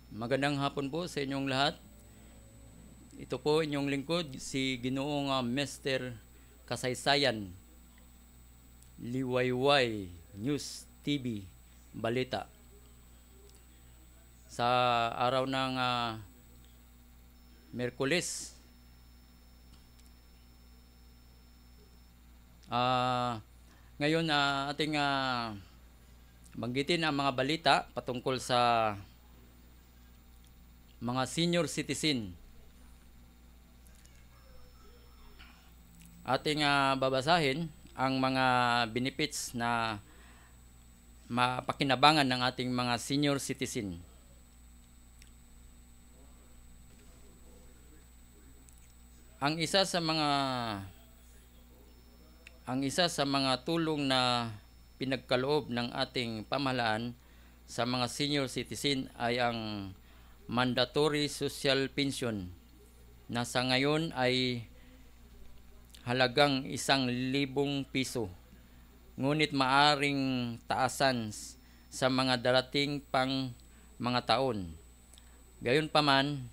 Magandang hapon po sa inyong lahat. Ito po inyong lingkod, si Ginoong Mr. Kasaysayan, Liwayway News TV Balita. Sa araw ng Merkulis, ngayon ating banggitin ang mga balita patungkol sa mga senior citizen. Ating babasahin ang mga benefits na mapakinabangan ng ating mga senior citizen. Ang isa sa mga tulong na pinagkaloob ng ating pamahalaan sa mga senior citizen ay ang mandatory social pension na sa ngayon ay halagang 1,000 piso. Ngunit maaring taasan sa mga darating pang mga taon. Gayunpaman,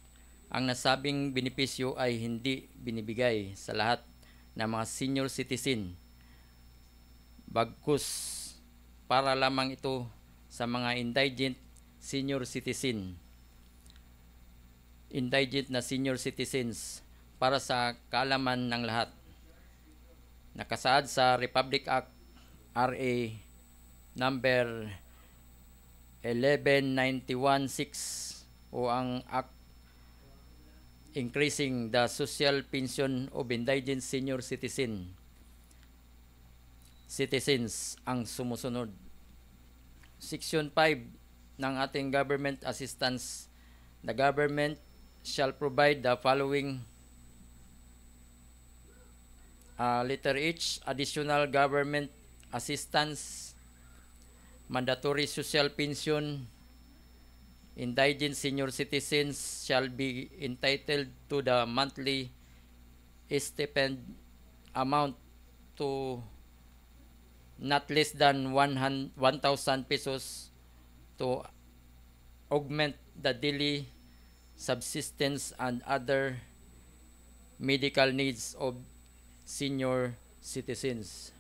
ang nasabing benepisyo ay hindi binibigay sa lahat ng mga senior citizen. Bagkus para lamang ito sa mga indigent senior citizen. Indigent na senior citizens para sa kaalaman ng lahat. Nakasaad sa Republic Act RA number 11916 o ang Act Increasing the Social Pension of Indigent Senior Citizens ang sumusunod. Section 5 ng ating government assistance. The government shall provide the following letter H, additional government assistance, mandatory social pension. Indigent senior citizens shall be entitled to the monthly stipend amount to not less than 1,000 pesos to augment the daily subsistence and other medical needs of senior citizens.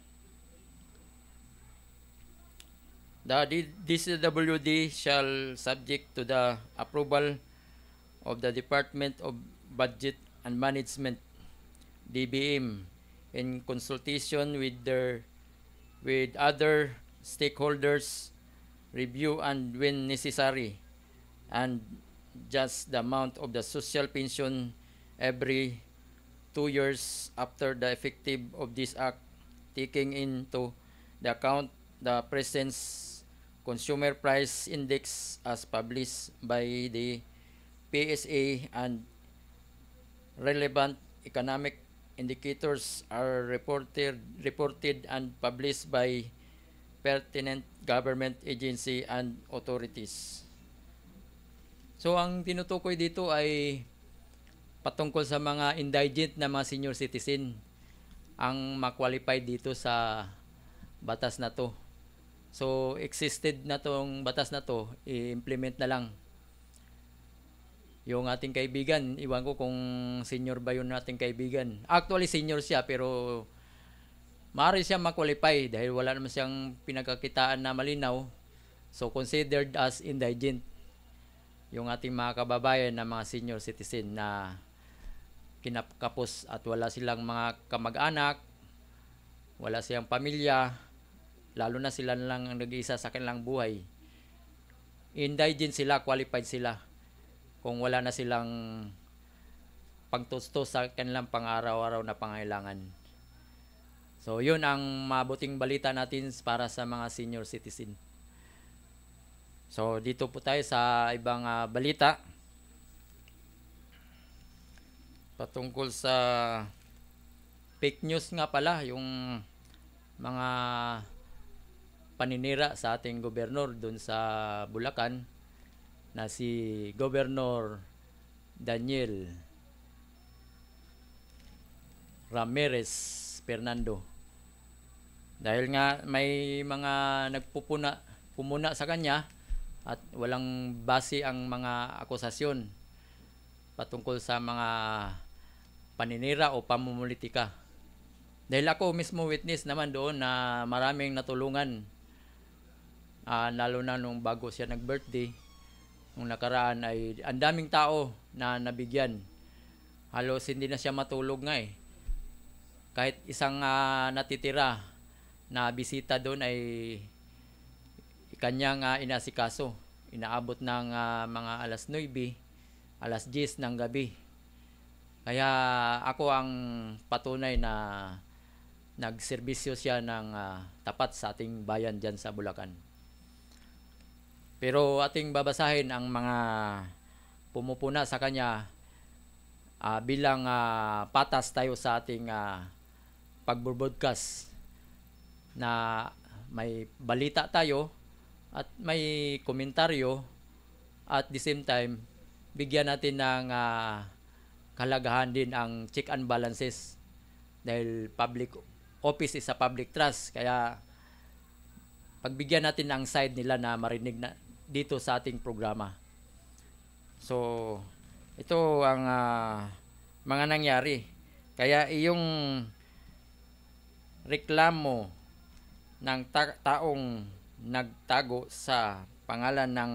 The DCWD shall, subject to the approval of the Department of Budget and Management, DBM, in consultation with other stakeholders, review and when necessary, and just the amount of the social pension every 2 years after the effective of this act, taking into the account the present consumer price index as published by the PSA, and relevant economic indicators are reported and published by pertinent government agency and authorities. So ang tinutukoy dito ay patungkol sa mga indigent na mga senior citizen ang ma-qualify dito sa batas na to. So existed na tong batas na to, i-implement na lang. Yung ating kaibigan, iwan ko kung senior ba yun nating kaibigan. Actually senior siya pero maaari siya ma-qualify dahil wala naman siyang pinagkakitaan na malinaw. So considered as indigent yung ating mga kababayan na mga senior citizen na kinapkapos at wala silang mga kamag-anak, wala silang pamilya, lalo na sila lang ang nag-iisa sa kanilang buhay. Indigent sila, qualified sila kung wala na silang pagtustos sa kanilang pang-araw-araw na pangailangan. So yun ang mabuting balita natin para sa mga senior citizen. So dito po tayo sa ibang balita patungkol sa fake news nga pala, yung mga paninira sa ating gobernador dun sa Bulacan na si Governor Daniel Ramirez Fernando. Dahil nga may mga pumuna sa kanya at walang base ang mga akusasyon patungkol sa mga paninira o pamumulitika. Dahil ako mismo witness naman doon na maraming natulungan, lalo na nung bago siya nag-birthday. Nung nakaraan ay ang daming tao na nabigyan. Halos hindi na siya matulog nga eh. Kahit isang natitira na bisita doon ay kanyang inasikaso. Inaabot ng mga alas 9, alas 10 ng gabi. Kaya ako ang patunay na nagserbisyo siya ng tapat sa ating bayan dyan sa Bulacan. Pero ating babasahin ang mga pumupuna sa kanya bilang patas tayo sa ating pag-broadcast na may balita tayo at may komentaryo at the same time bigyan natin ng kalagahan din ang check and balances dahil public office is a public trust, kaya pagbigyan natin ang side nila na marinig na dito sa ating programa. So ito ang mga nangyari. Kaya iyong reklamo ng taong nagtago sa pangalan ng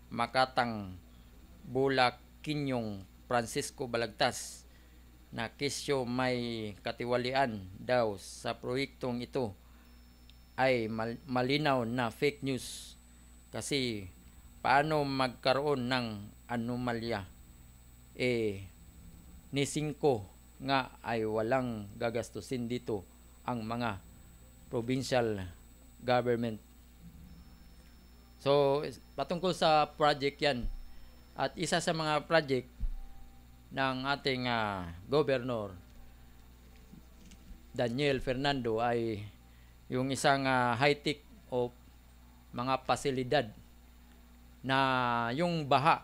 Makatang Bulakinyong Francisco Balagtas na kesyo may katiwalian daw sa proyektong ito ay malinaw na fake news, kasi paano magkaroon ng anomalya ni 5 nga ay walang gagastusin dito ang mga provincial government. So patungkol sa project yan, at isa sa mga project ng ating Governor Daniel Fernando ay yung isang high-tech o mga pasilidad na yung baha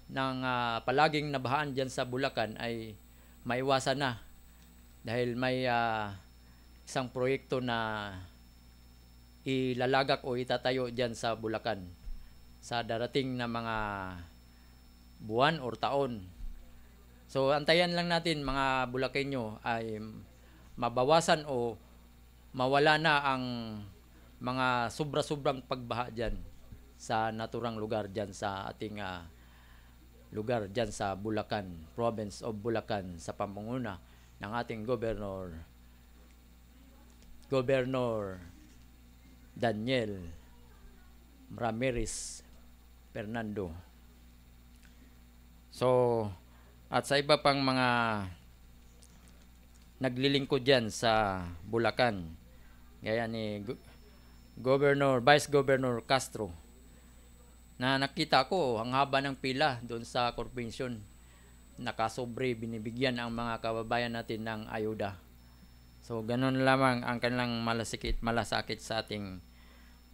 ng palaging nabahaan dyan sa Bulacan ay maiwasan na dahil may isang proyekto na ilalagak o itatayo dyan sa Bulacan sa darating na mga buwan or taon. So antayan lang natin mga Bulakenyo ay mabawasan o mawala na ang mga sobra-sobrang pagbaha dyan sa naturang lugar dyan sa ating lugar dyan sa Bulacan, Province of Bulacan, sa pamumuno ng ating Governor Daniel Ramirez Fernando. So at sa iba pang mga naglilingkod dyan sa Bulacan, gaya ni Vice Governor Castro, na nakita ko ang haba ng pila doon sa corporation, nakasobre, binibigyan ang mga kababayan natin ng ayuda. So ganun lamang ang kanilang malasakit sa ating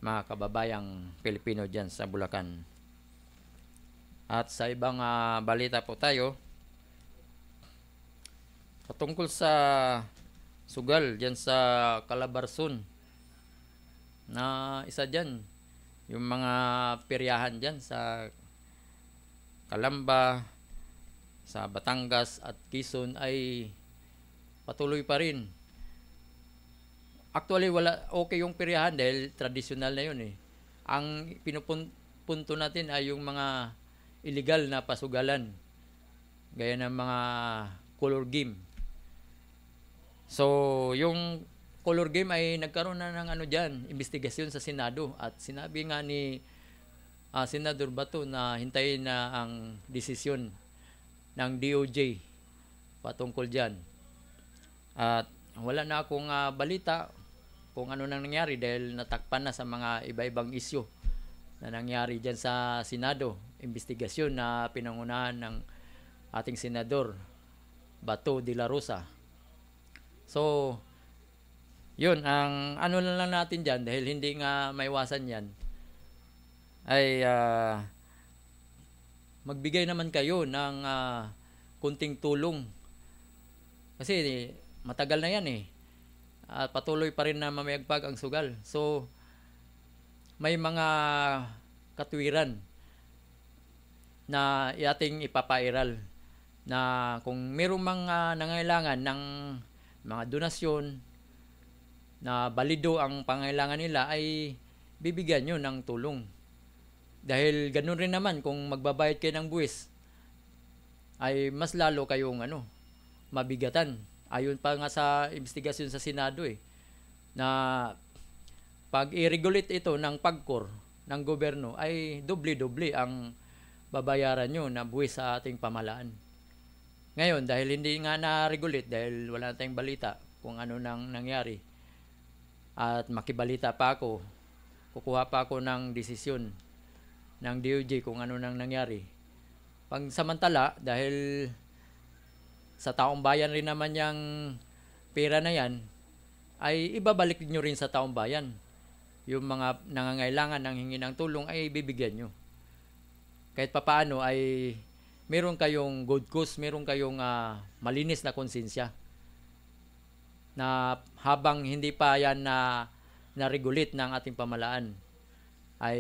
mga kababayang Pilipino dyan sa Bulacan. At sa ibang balita po tayo patungkol sa sugal dyan sa Calabarzon, na isa dyan yung mga peryahan dyan sa Calamba, sa Batangas at Quezon ay patuloy pa rin. Actually okay yung peryahan dahil traditional na yun eh. Ang pinupunto natin ay yung mga illegal na pasugalan gaya ng mga color game. So yung color game ay nagkaroon na ng investigasyon sa Senado, at sinabi nga ni Senador Bato na hintayin na ang desisyon ng DOJ patungkol dyan. At wala na akong balita kung ano nang nangyari dahil natakpan na sa mga iba-ibang isyu na nangyari dyan sa Senado. Investigasyon na pinangunahan ng ating Senador Bato de la Rosa. So yun, ang ano lang natin dyan, dahil hindi nga maiwasan yan, ay magbigay naman kayo ng kunting tulong. Kasi matagal na yan eh. At patuloy pa rin na mamayagpag ang sugal. So may mga katwiran na ating ipapairal, na kung mayroong mga nangailangan ng mga donasyon na balido ang pangailangan nila, ay bibigyan nyo ng tulong. Dahil ganun rin naman, kung magbabayad kayo ng buwis, ay mas lalo kayong mabigatan. Ayon pa nga sa investigasyon sa Senado na pag i-regulate ito ng PAGCOR ng gobyerno, ay doble-doble ang babayaran nyo na buwis sa ating pamahalaan. Ngayon, dahil hindi nga na-regulate, dahil wala na tayong balita kung ano nang nangyari, at makibalita pa ako, kukuha pa ako ng desisyon ng DOJ kung ano nang nangyari. Pagsamantala, dahil sa taong bayan rin naman yung pera na yan, ay ibabalik nyo rin sa taong bayan. Yung mga nangangailangan ng hingi ng tulong ay bibigyan nyo. Kahit papaano ay meron kayong good cause, meron kayong malinis na konsensya, na habang hindi pa yan na-regulate ng ating pamahalaan, ay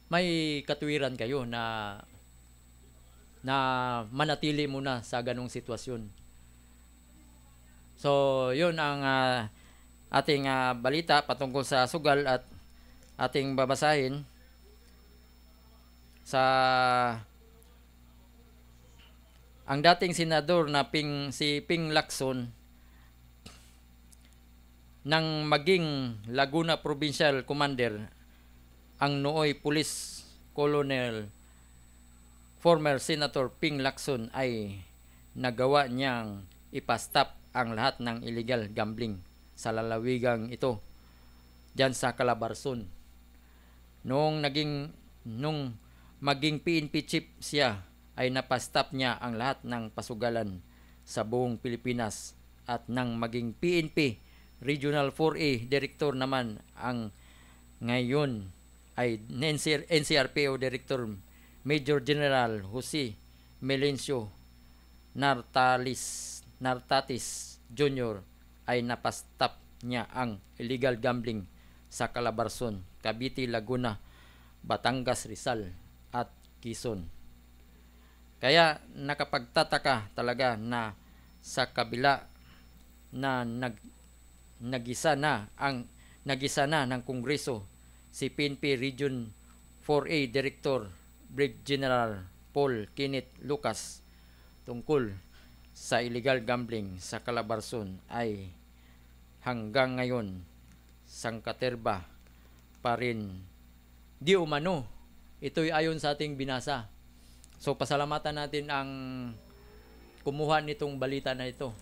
may katwiran kayo na manatili muna sa ganong sitwasyon. So, yun ang ating balita patungkol sa sugal, at ating babasahin sa ang dating senador na si Ping Lacson nang maging Laguna Provincial Commander, ang nooy Police Colonel former Senator Ping Lacson, ay nagawa niyang ipastop ang lahat ng illegal gambling sa lalawigang ito diyan sa Calabarzon. Nung maging PNP chief siya, ay napastop niya ang lahat ng pasugalan sa buong Pilipinas, at nang maging PNP Regional 4A Director naman ang ngayon ay NCRPO Director Major General Jose Melencio Nartatis Jr. ay napastop niya ang illegal gambling sa Calabarzon, Cavite, Laguna, Batangas, Rizal at Quezon. Kaya nakapagtataka talaga na sa kabila na nagisa na ng Kongreso si PNP Region 4A Director Brig General Paul Kenneth Lucas tungkol sa illegal gambling sa Calabarzon, ay hanggang ngayon sangkaterba pa rin di umano. Ito'y ayon sa ating binasa. So pasalamatan natin ang kumuha nitong balita na ito.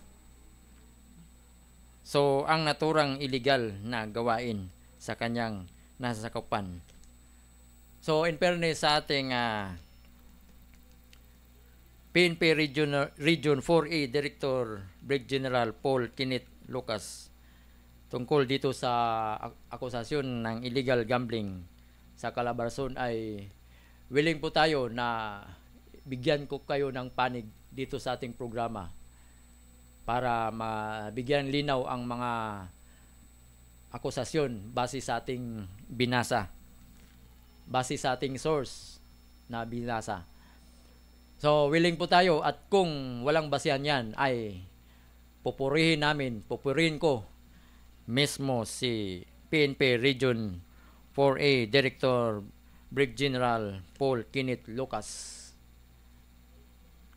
So ang naturang illegal na gawain sa kanyang nasasakupan. So in fairness sa ating PNP Region 4A Director Brig General Paul Kenneth Lucas tungkol dito sa akusasyon ng illegal gambling sa Calabarzon, ay willing po tayo na bigyan ko kayo ng panig dito sa ating programa para mabigyan linaw ang mga akusasyon base sa ating binasa, base sa ating source na binasa. So willing po tayo, at kung walang basehan yan, ay pupurihin ko mismo si PNP Region 4A Director Brig General Paul Kenneth Lucas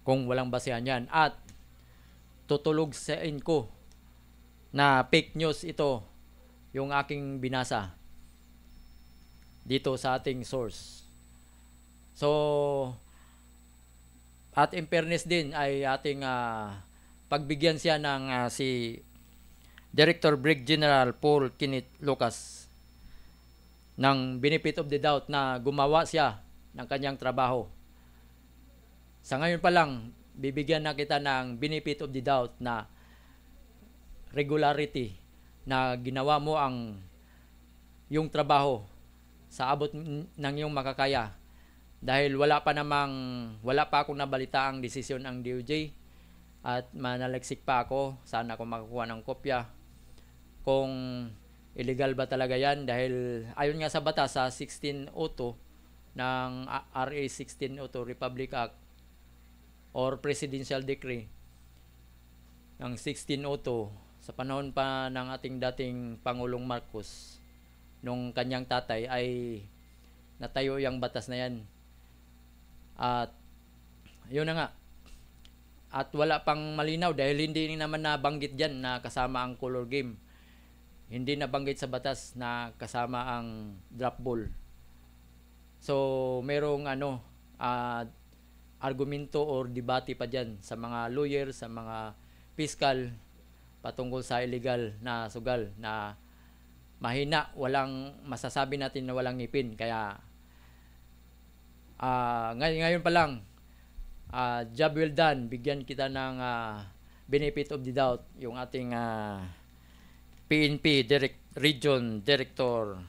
kung walang basehan yan, at tutulog sa ko na fake news ito yung aking binasa dito sa ating source. So at in fairness din ay ating pagbigyan siya ng si Director Brig General Paul Kenneth Lucas ng benefit of the doubt na gumawa siya ng kanyang trabaho. Sa ngayon pa lang, bibigyan na kita ng benefit of the doubt na regularity, na ginawa mo yung trabaho sa abot ng iyong makakaya. Dahil wala pa akong nabalita ang desisyon ng DOJ, at manaliksik pa ako, sana ako makakuha ng kopya kung illegal ba talaga yan? Dahil ayon nga sa batas sa 1602 ng RA 1602 Republic Act or Presidential Decree ng 1602 sa panahon pa ng ating dating Pangulong Marcos nung kanyang tatay ay natayo yung batas na yan. At yun na nga. At wala pang malinaw dahil hindi naman nabanggit dyan na kasama ang color game. Hindi nabanggit sa batas na kasama ang drop ball. So, merong argumento or debate pa dyan sa mga lawyer, sa mga fiscal patungkol sa illegal na sugal na mahina, masasabi natin na walang ngipin. Kaya ngayon pa lang, job well done, bigyan kita ng benefit of the doubt yung ating PNP Region Director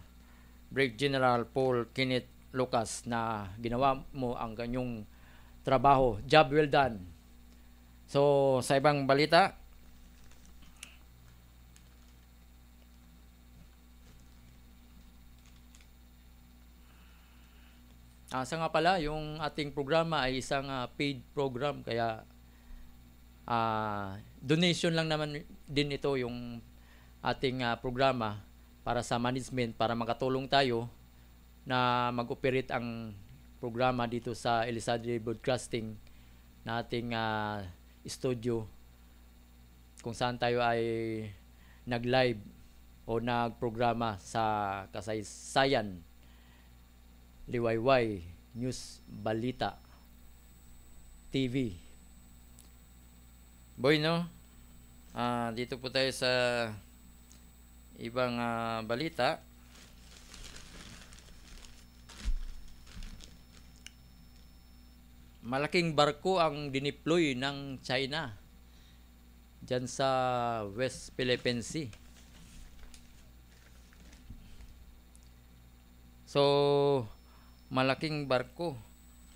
Brigadier General Paul Kenneth Lucas na ginawa mo ang kanyang trabaho. Job well done. So, sa ibang balita, sa nga pala, yung ating programa ay isang paid program. Kaya, donation lang naman din ito yung ating programa para sa management, para makatulong tayo na mag-operate ang programa dito sa Elisadre Broadcasting na ating studio kung saan tayo ay nag-live o nag-programa sa kasaysayan, Liwayway News Balita TV. Boy, no? Dito po tayo sa ibang balita. Malaking barko ang dineploy ng China dyan sa West Philippine Sea. So, malaking barko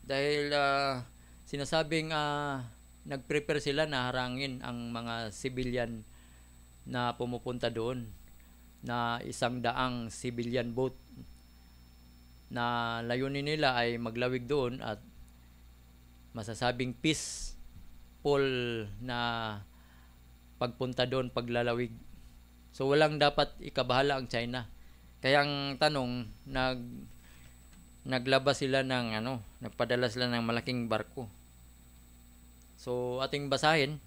dahil sinasabing nag-prepare sila na harangin ang mga civilian na pumupunta doon, na 100 civilian boat na layunin nila ay maglawig doon at masasabing peaceful na pagpunta doon, paglalawig. So walang dapat ikabahala ang China. Kaya ang tanong, naglabas sila ng nagpadala sila ng malaking barko. So ating basahin,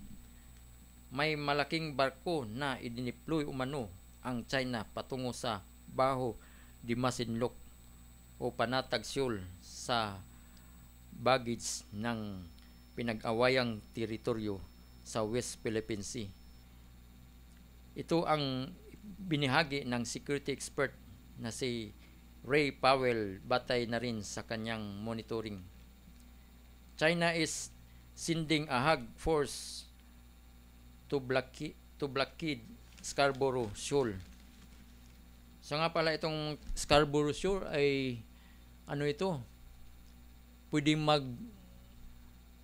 may malaking barko na idineploy umano ang China patungo sa Baho de Masinloc o Panatag Shoal sa baggage ng pinag-awayang teritoryo sa West Philippine Sea. Ito ang binahagi ng security expert na si Ray Powell batay na rin sa kanyang monitoring. China is sending a hug force to blockade Scarborough Shoal. So nga pala itong Scarborough Shoal ay ito? Pwedeng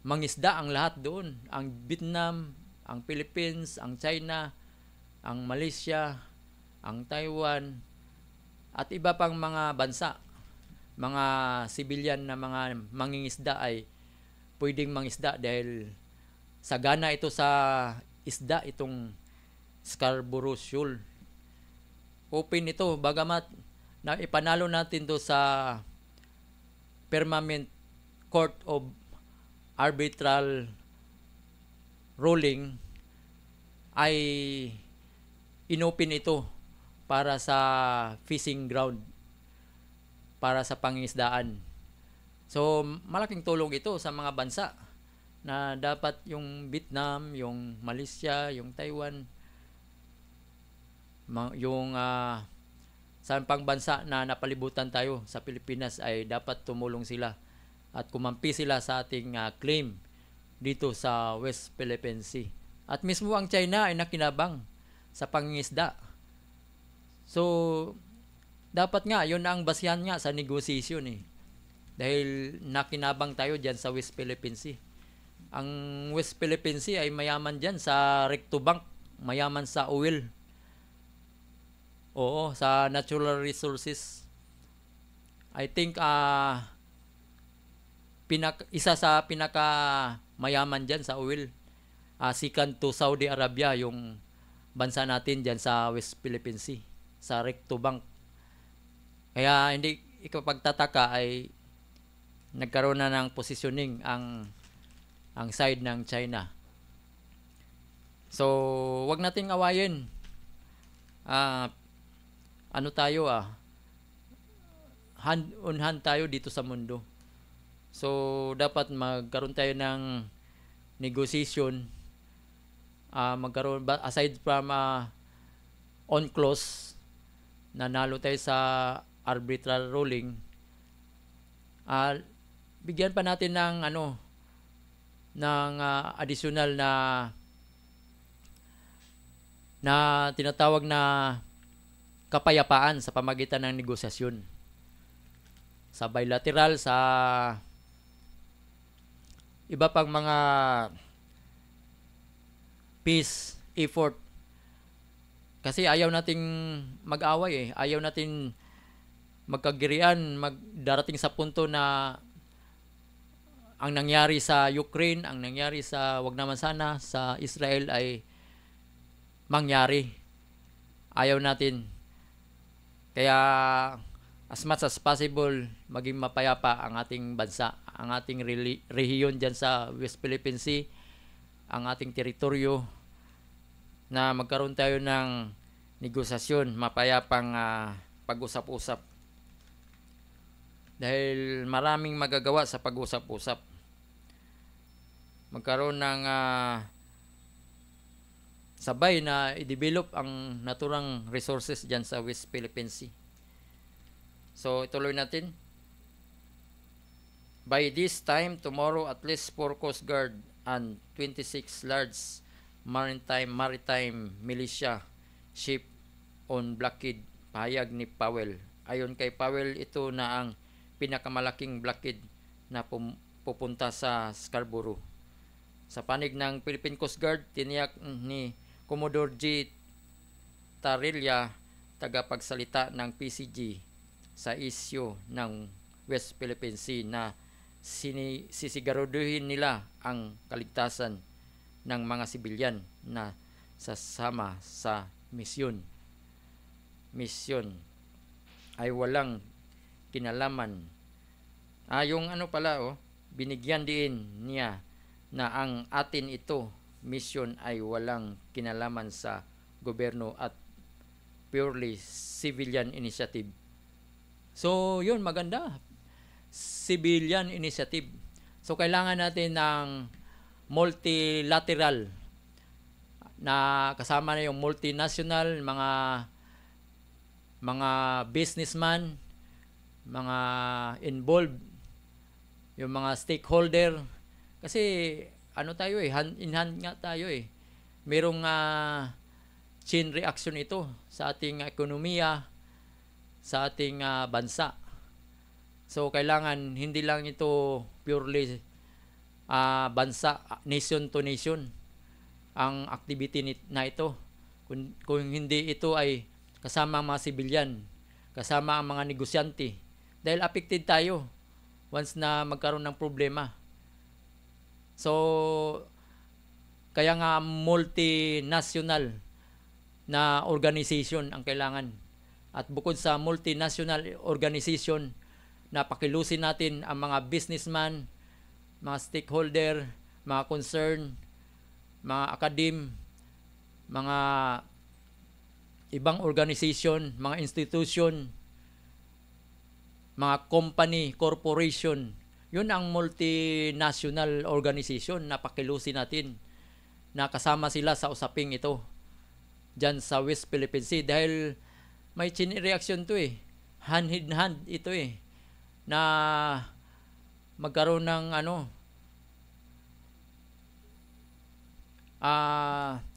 mangisda ang lahat doon. Ang Vietnam, ang Philippines, ang China, ang Malaysia, ang Taiwan, at iba pang mga bansa, mga civilian na mga mangingisda ay pwedeng mangisda dahil sagana ito sa isda, itong Scarborough Shoal. Open ito, bagamat na ipanalo natin to sa Permanent Court of Arbitral Ruling, ay inopen ito para sa fishing ground, para sa pangingisdaan. So malaking tulong ito sa mga bansa na dapat yung Vietnam, yung Malaysia, yung Taiwan, yung saan pang bansa na napalibutan tayo sa Pilipinas ay dapat tumulong sila at kumampi sila sa ating claim dito sa West Philippine Sea. At mismo ang China ay nakinabang sa pangingisda. So, dapat nga, yun ang basihan nga sa negotiation Dahil nakinabang tayo dyan sa West Philippine Sea. Ang West Philippine Sea ay mayaman dyan sa Recto Bank, mayaman sa oil. Oo, sa natural resources. I think isa sa pinaka mayaman diyan sa oil. Second to Saudi Arabia yung bansa natin diyan sa West Philippine Sea, sa Recto Bank. Kaya hindi ikapagtataka ay nagkaroon na ng positioning ang side ng China. So, wag nating awayin. Ano tayo hand on hand tayo dito sa mundo. So, dapat magkaroon tayo ng negotiation. Magkaroon aside from on clause, nanalo tayo sa arbitral ruling, bigyan pa natin ng additional na tinatawag na kapayapaan sa pamagitan ng negosasyon. Sa bilateral, sa iba pang mga peace effort. Kasi ayaw nating mag-away Ayaw natin magkagirian, darating sa punto na ang nangyari sa Ukraine, ang nangyari sa wag naman sana sa Israel ay mangyari. Ayaw natin. Kaya as much as possible, maging mapayapa ang ating bansa, ang ating rehiyon dyan sa West Philippine Sea, ang ating teritoryo, na magkaroon tayo ng negosasyon, mapayapang pag-usap-usap. Dahil maraming magagawa sa pag-usap-usap. Magkaroon ng sabay na i-develop ang naturang resources dyan sa West Philippine Sea. So, ituloy natin. By this time tomorrow, at least 4 Coast Guard and 26 large maritime militia ship on blockade, pahayag ni Powell. Ayon kay Powell, ito na ang pinakamalaking blockade na pupunta sa Scarborough. Sa panig ng Philippine Coast Guard, tiniyak ni Commodore G. Tarilla, tagapagsalita ng PCG sa isyu ng West Philippine Sea, na sisigaruduhin nila ang kaligtasan ng mga sibilyan na sasama sa misyon ay walang kinalaman. Yung binigyan din niya na ang atin ito mission ay walang kinalaman sa gobyerno at purely civilian initiative. So, yun, maganda. Civilian initiative. So, kailangan natin ng multilateral na kasama na yung multinational, mga businessman, mga involved, yung mga stakeholder. Kasi tayo hand in hand nga tayo Merong chain reaction ito sa ating ekonomiya, sa ating bansa. So, kailangan hindi lang ito purely bansa, nation to nation ang activity na ito. Kung hindi ito ay kasama ang mga sibilyan, kasama ang mga negosyante. Dahil affected tayo once na magkaroon ng problema. So, kaya nga multinational na organization ang kailangan. At bukod sa multinational organization, napakilusin natin ang mga businessman, mga stakeholder, mga concern, mga academe, mga ibang organization, mga institution, mga company, corporation. Yun ang multinational organization na pakilusin natin, na kasama sila sa usaping ito dyan sa West Philippine Sea. Dahil may chain reaction to hand in hand ito na magkaroon ng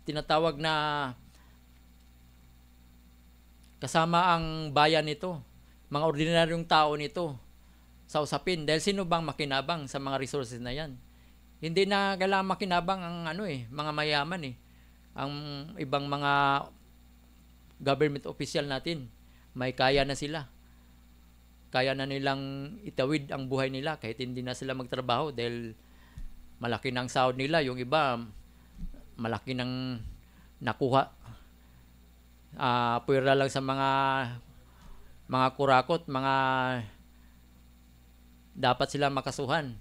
tinatawag na kasama ang bayan nito, mga ordinaryong tao nito sa usapin. Dahil sino bang makinabang sa mga resources na yan? Hindi na kailangan makinabang ang mga mayaman Ang ibang mga government official natin. May kaya na sila. Kaya na nilang itawid ang buhay nila kahit hindi na sila magtrabaho dahil malaki ng sahod nila. Yung iba, malaki ng nakuha. Puwera lang sa mga kurakot, mga dapat sila makasuhan.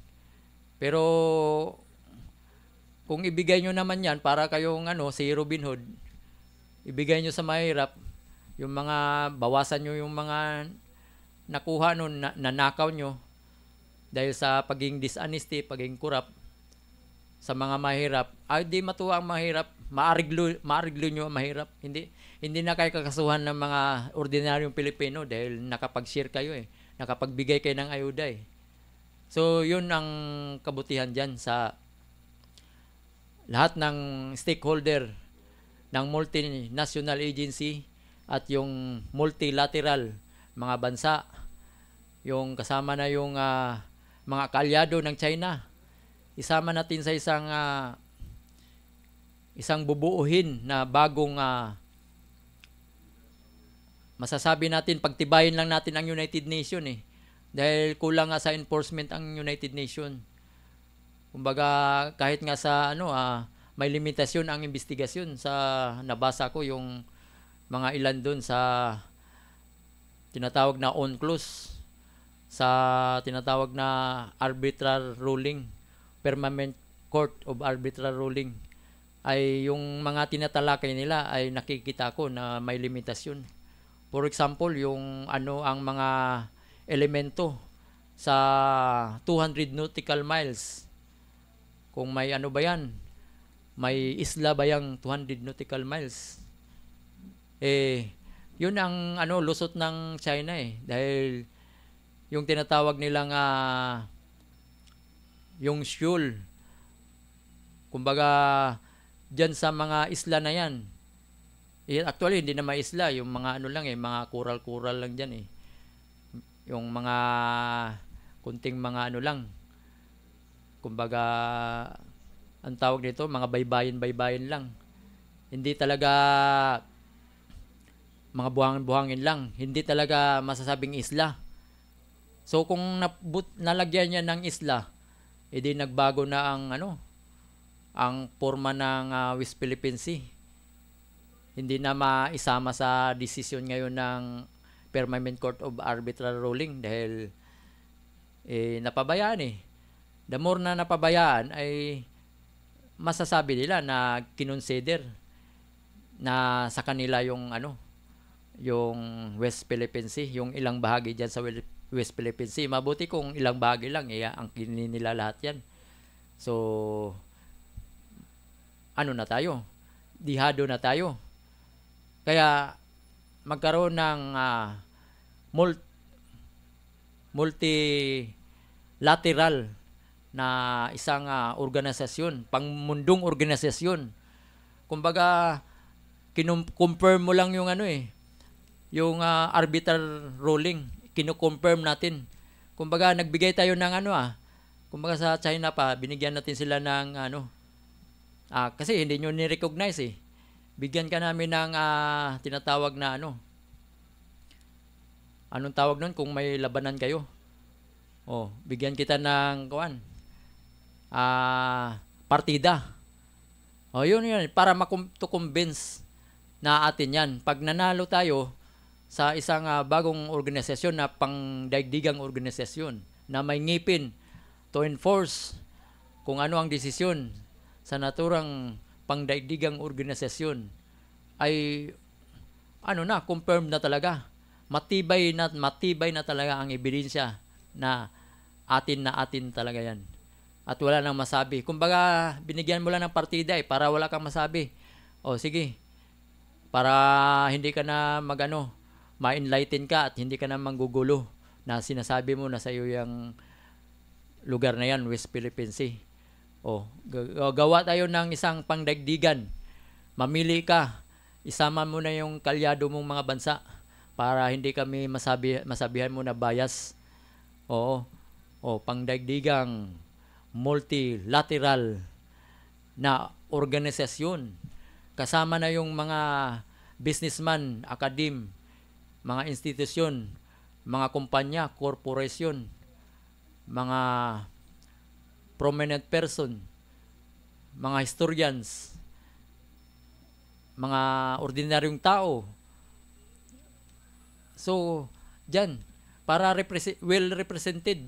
Pero kung ibigay nyo naman yan para kayong si Robin Hood, ibigay nyo sa mahirap, yung mga bawasan nyo yung mga nakuha nun, nanakaw nyo dahil sa pagiging dishonesty, pagiging corrupt sa mga mahirap, ay di matuwa ang mahirap, maariglo nyo ang mahirap. Hindi na kayo kakasuhan ng mga ordinaryong Pilipino dahil nakapag-share kayo nakapagbigay kayo ng ayuda So yun ang kabutihan dyan sa lahat ng stakeholder ng multinational agency at yung multilateral mga bansa, yung kasama na yung mga kaalyado ng China, isama natin sa isang bubuuhin na bagong masasabi natin, pagtibayin lang natin ang United Nations dahil kulang nga sa enforcement ang United Nations. Kumbaga kahit nga sa may limitasyon ang investigasyon sa nabasa ko yung mga ilan doon sa tinatawag na UNCLOS, sa tinatawag na arbitral ruling, Permanent Court of Arbitral Ruling, ay yung mga tinatalakay nila ay nakikita ko na may limitasyon. For example, yung ang mga elemento sa 200 nautical miles. Kung may ba yan, may isla ba yung 200 nautical miles? Yun ang lusot ng China dahil yung tinatawag nilang yung shoal. Kumbaga diyan sa mga isla na yan. Actually hindi na may isla, yung mga lang mga coral lang diyan Yung mga kunting mga lang. Kumbaga ang tawag nito, mga baybayin lang. Hindi talaga mga buhangin lang. Hindi talaga masasabing isla. So kung nalagyan niya ng isla, edi nagbago na ang forma ng West Philippine Sea. Hindi na maisama sa desisyon ngayon ng Permanent Court of Arbitral Ruling dahil napabayaan The more na napabayaan ay masasabi nila na kinonsider na sa kanila yung yung West Philippine Sea, yung ilang bahagi diyan sa West Philippine Sea. Mabuti kung ilang bahagi lang ang kinin nila lahat yan. So na tayo? Dihado na tayo. Kaya magkaroon ng multilateral na isang organisasyon, pangmundong organisasyon. Kumbaga confirm mo lang yung yung arbitral ruling, kino-confirm natin. Kumbaga nagbigay tayo ng kumbaga sa China pa binigyan natin sila ng kasi hindi nyo ni-recognize Bigyan ka namin ng tinatawag na anong tawag nun kung may labanan kayo? Bigyan kita ng partida. Yun para to convince na atin yan. Pag nanalo tayo sa isang bagong organisasyon na pangdaigdigang organisasyon na may ngipin to enforce kung ano ang desisyon sa naturang pangdaigdigang organisasyon ay confirmed na talaga. Matibay na talaga ang ebidensya na atin talaga yan. At wala nang masabi. Kumbaga, binigyan mo lang ng partida para wala kang masabi. Sige. Para hindi ka na ma-enlighten ka at hindi ka na manggugulo na sinasabi mo na sa iyo yung lugar na yan, West Philippine Sea. Gawa tayo ng isang pangdaigdigan. Mamili ka. Isama mo na yung kalyado mong mga bansa para hindi kami masabihan mo na bias. Pangdaigdigang multilateral na organisasyon. Kasama na yung mga businessman, akadim, mga institusyon, mga kumpanya, korporasyon, mga prominent person, mga historians, mga ordinaryong tao. So, dyan, para well represented,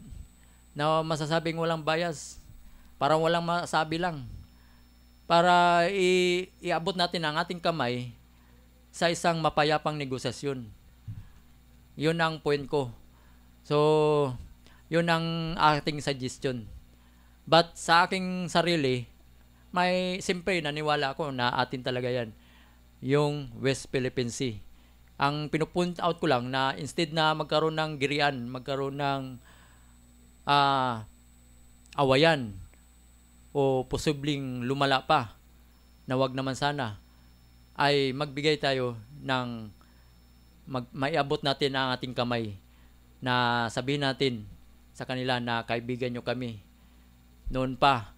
na masasabing walang bias, para walang masabi lang, para iabot natin ang ating kamay sa isang mapayapang negosasyon. Yun ang point ko. So, yun ang ating suggestion. But sa aking sarili, siyempre naniwala ako na atin talaga yan, yung West Philippine Sea. Ang pinupoint out ko lang na instead na magkaroon ng girian, magkaroon ng awayan o posibleng lumala pa, na wag naman sana, ay magbigay tayo ng maiabot natin ang ating kamay, na sabihin natin sa kanila na kaibigan nyo kami. Noon pa,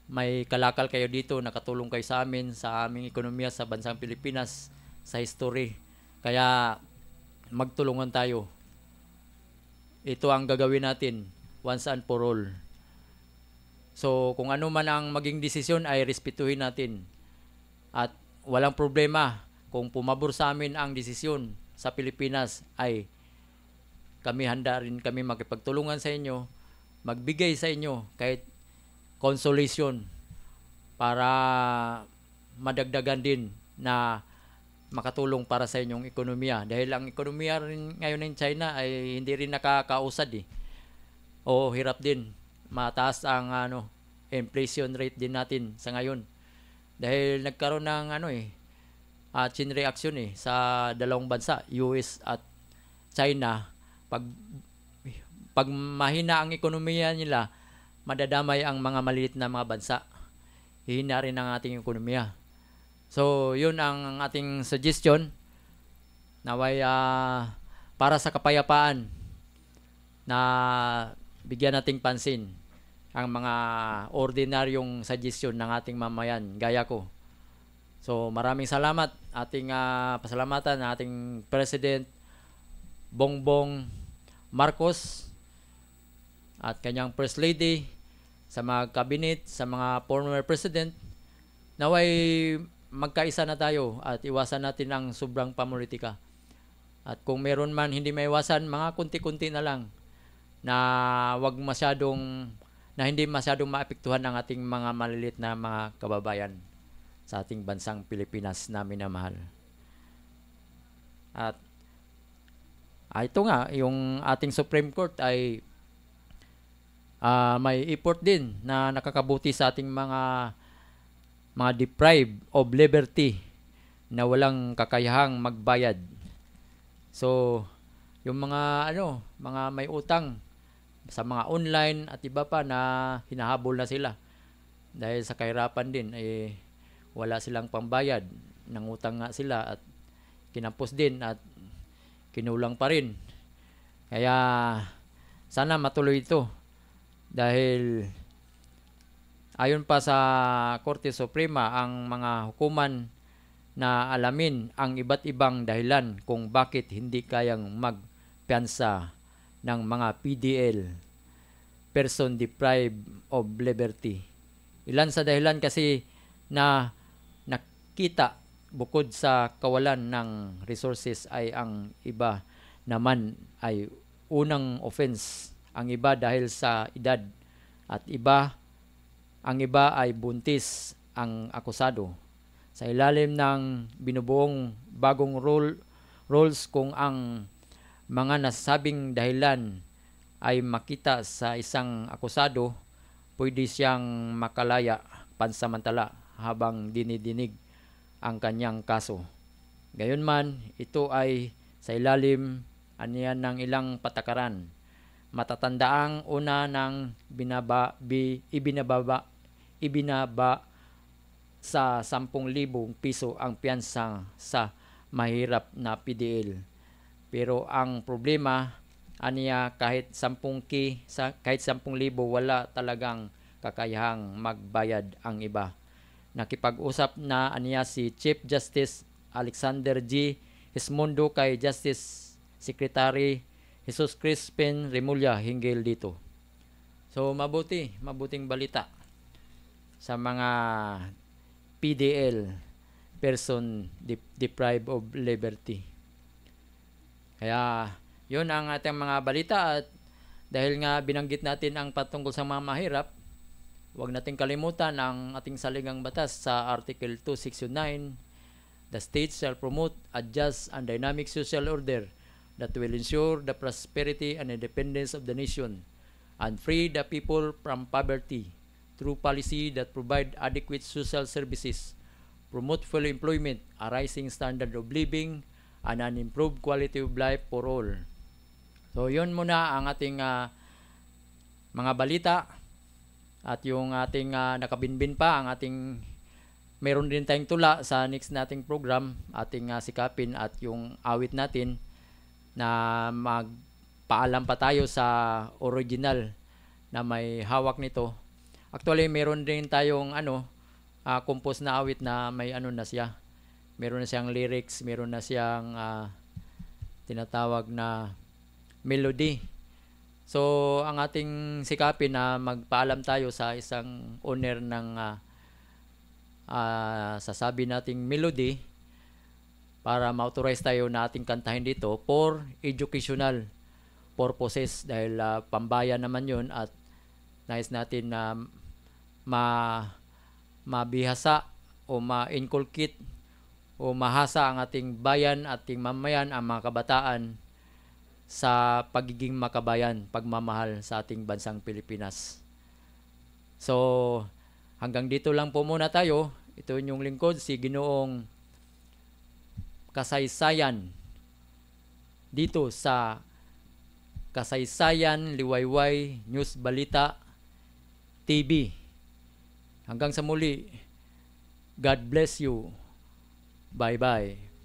may kalakal kayo dito, nakatulong kayo sa amin, sa aming ekonomiya sa bansang Pilipinas, sa history. Kaya magtulungan tayo. Ito ang gagawin natin once and for all. So kung ano man ang maging desisyon ay respetuhin natin. At walang problema kung pumabor sa amin ang desisyon sa Pilipinas, ay kami handa rin kami makipagtulungan sa inyo, magbigay sa inyo kahit consolation para madagdagan din na makatulong para sa inyong ekonomiya. Dahil ang ekonomiya rin ngayon ng China ay hindi rin nakakausad o hirap din. Mataas ang inflation rate din natin sa ngayon. Dahil nagkaroon ng chain reaction sa dalawang bansa, US at China. Pag mahina ang ekonomiya nila, madadamay ang mga maliit na mga bansa. Hihina rin ang ating ekonomiya. So, yun ang ating suggestion. Naway para sa kapayapaan, na bigyan nating pansin ang mga ordinaryong suggestion ng ating mamayan, gaya ko. So, maraming salamat. Ating pasalamatan ng ating President Bongbong Marcos at kanyang First Lady, sa mga cabinet, sa mga former president. Naway magkaisa na tayo at iwasan natin ang sobrang pamolitika. At kung meron man hindi maiwasan, mga kunti-kunti na lang, na hindi masyadong maapektuhan ng ating mga maliliit na mga kababayan sa ating bansang Pilipinas na minamahal. At ito nga, yung ating Supreme Court ay may effort din na nakakabuti sa ating mga deprived of liberty na walang kakayahang magbayad. So, yung mga may utang sa mga online at iba pa na hinahabol na sila dahil sa kahirapan din, wala silang pambayad, nangutang nga sila at kinampos din at kinulang pa rin. Kaya sana matuloy ito, dahil ayon pa sa Korte Suprema, ang mga hukuman na alamin ang iba't ibang dahilan kung bakit hindi kayang magpiyansa ng mga PDL, person deprived of liberty. Ilan sa dahilan kasi na nakita bukod sa kawalan ng resources ay ang iba naman ay unang offense, ang iba dahil sa edad, at ang iba ay buntis ang akusado. Sa ilalim ng binubuong bagong rules, kung ang mga nasabing dahilan ay makita sa isang akusado, pwede siyang makalaya pansamantala habang dinidinig ang kanyang kaso. Gayunman, ito ay sa ilalim ng ilang patakaran. Matatandaang una ng ibinaba sa 10,000 piso ang piyansa sa mahirap na PDL. Pero ang problema, kahit 10,000 wala talagang kakayahang magbayad ang iba. Nakipag-usap na si Chief Justice Alexander G. Hismundo kay Justice Secretary Jesus Crispin Remulla hinggil dito. So mabuting balita sa mga PDL, person deprived of liberty. Kaya yun ang ating mga balita, at dahil nga binanggit natin ang patungkol sa mga mahirap, huwag nating kalimutan ang ating saligang batas sa Article 2, Section 9. The state shall promote a just and dynamic social order that will ensure the prosperity and independence of the nation and free the people from poverty through policy that provide adequate social services, promote full employment, a rising standard of living, and an improved quality of life for all. So yun muna ang ating mga balita, at yung ating nakabinbin pa ang ating, mayroon din tayong tula sa next nating program, ating sikapin, at yung awit natin na magpaalam pa tayo sa original na may hawak nito. Actually, meron din tayong compose na awit na may na siya. Meron na siyang lyrics, meron na siyang tinatawag na melody. So, ang ating sikapin na magpaalam tayo sa isang owner ng sasabi nating melody para ma-authorize tayo na ating kantahin dito for educational purposes, dahil pambayan naman yun, at nais natin na mabihasa o ma-inculcate o mahasa ang ating bayan, ating mamayan, ang mga kabataan sa pagiging makabayan, pagmamahal sa ating bansang Pilipinas. So, hanggang dito lang po muna tayo. Ito yung lingkod, si Ginoong Kasaysayan, dito sa Kasaysayan Liwayway News Balita TV. Hanggang sa muli, God bless you. Bye-bye.